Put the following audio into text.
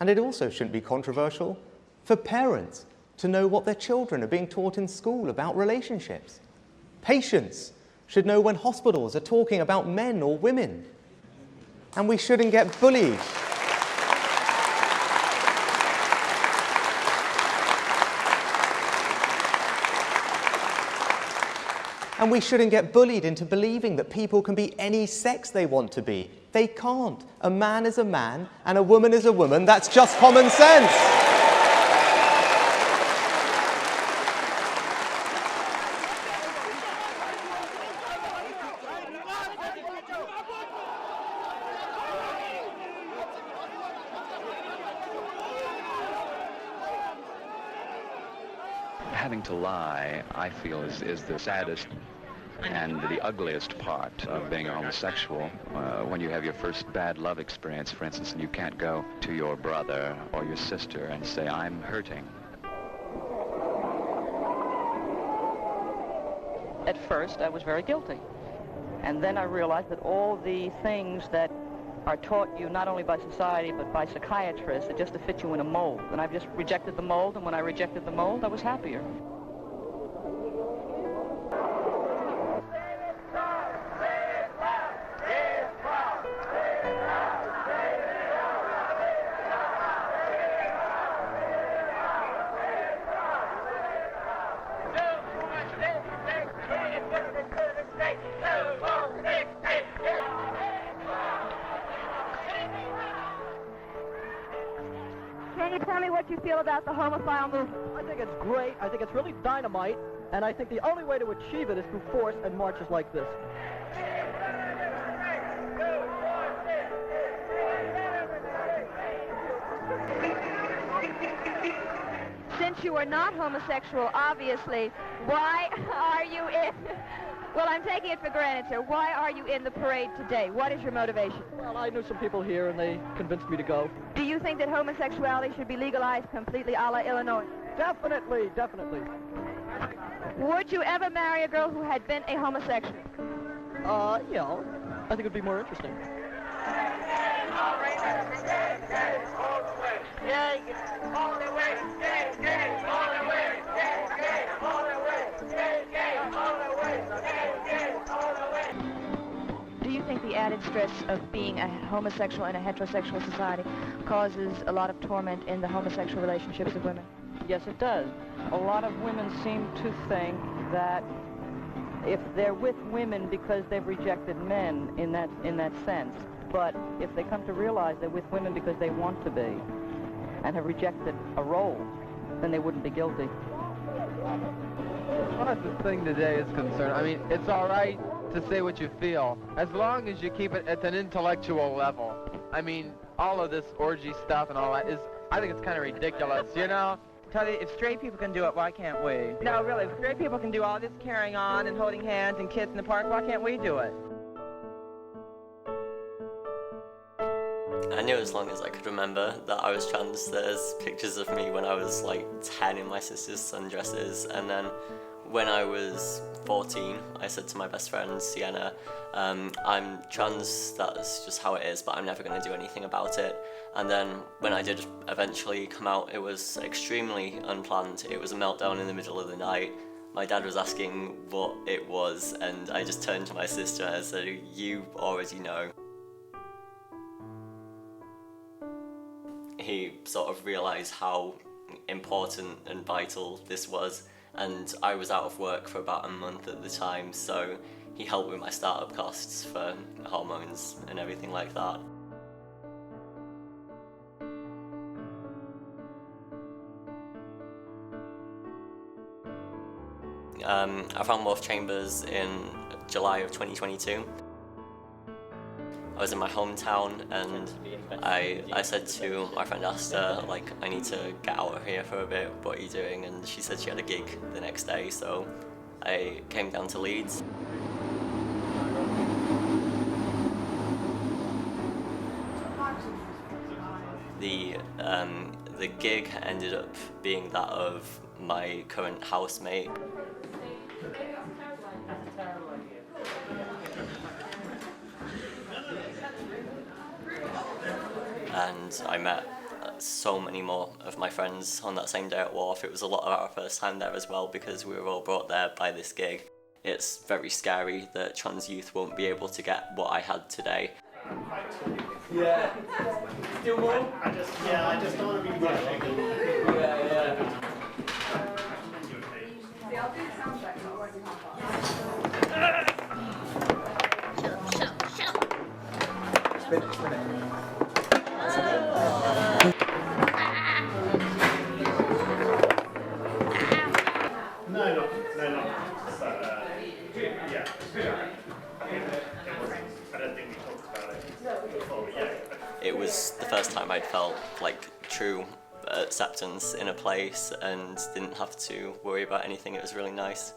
And it also shouldn't be controversial for parents to know what their children are being taught in school about relationships. Patients should know when hospitals are talking about men or women. And we shouldn't get bullied. And we shouldn't get bullied into believing that people can be any sex they want to be. They can't. A man is a man and a woman is a woman. That's just common sense. Having to lie, I feel, is the saddest and the ugliest part of being a homosexual. When you have your first bad love experience, for instance, and you can't go to your brother or your sister and say, I'm hurting. At first, I was very guilty. And then I realized that all the things that are taught you not only by society but by psychiatrists are just to fit you in a mold. And I've just rejected the mold, and when I rejected the mold, I was happier. Can you tell me what you feel about the homophile movement? I think it's great. I think it's really dynamite. And I think the only way to achieve it is through force and marches like this. Since you are not homosexual, obviously, why are you in... Well, I'm taking it for granted, sir. Why are you in the parade today? What is your motivation? Well, I knew some people here, and they convinced me to go. Do you think that homosexuality should be legalized completely a la Illinois? Definitely, definitely. Would you ever marry a girl who had been a homosexual? Yeah, I think it would be more interesting. Do you think the added stress of being a homosexual in a heterosexual society causes a lot of torment in the homosexual relationships of women? Yes, it does. A lot of women seem to think that if they're with women because they've rejected men in that sense, but if they come to realize they're with women because they want to be and have rejected a role, then they wouldn't be guilty. As far as this thing today is concerned, I mean, it's all right to say what you feel, as long as you keep it at an intellectual level. I mean, all of this orgy stuff and all that is, I think it's kind of ridiculous, you know? Tell you, if straight people can do it, why can't we? No, really, if straight people can do all this carrying on and holding hands and kids in the park, why can't we do it? I knew as long as I could remember that I was trans. There's pictures of me when I was like 10 in my sister's sundresses, and then when I was 14, I said to my best friend, Sienna, I'm trans, that's just how it is, but I'm never going to do anything about it. And then when I did eventually come out, it was extremely unplanned. It was a meltdown in the middle of the night. My dad was asking what it was, and I just turned to my sister and I said, you already know. He sort of realised how important and vital this was, and I was out of work for about a month at the time, so he helped with my startup costs for hormones and everything like that. I found Wolf Chambers in July of 2022. I was in my hometown, and I said to my friend Asta, like, I need to get out of here for a bit, what are you doing? And she said she had a gig the next day, so I came down to Leeds. The gig ended up being that of my current housemate. And I met so many more of my friends on that same day at Wharf. It was a lot of our first time there as well because we were all brought there by this gig. It's very scary that trans youth won't be able to get what I had today. Yeah. Still more? I just don't want to be rushing. Yeah. I'll do the sound check, but I won't do No. Yeah. I don't think we talked about it before, but yeah. It was the first time I'd felt like true acceptance in a place and didn't have to worry about anything. It was really nice.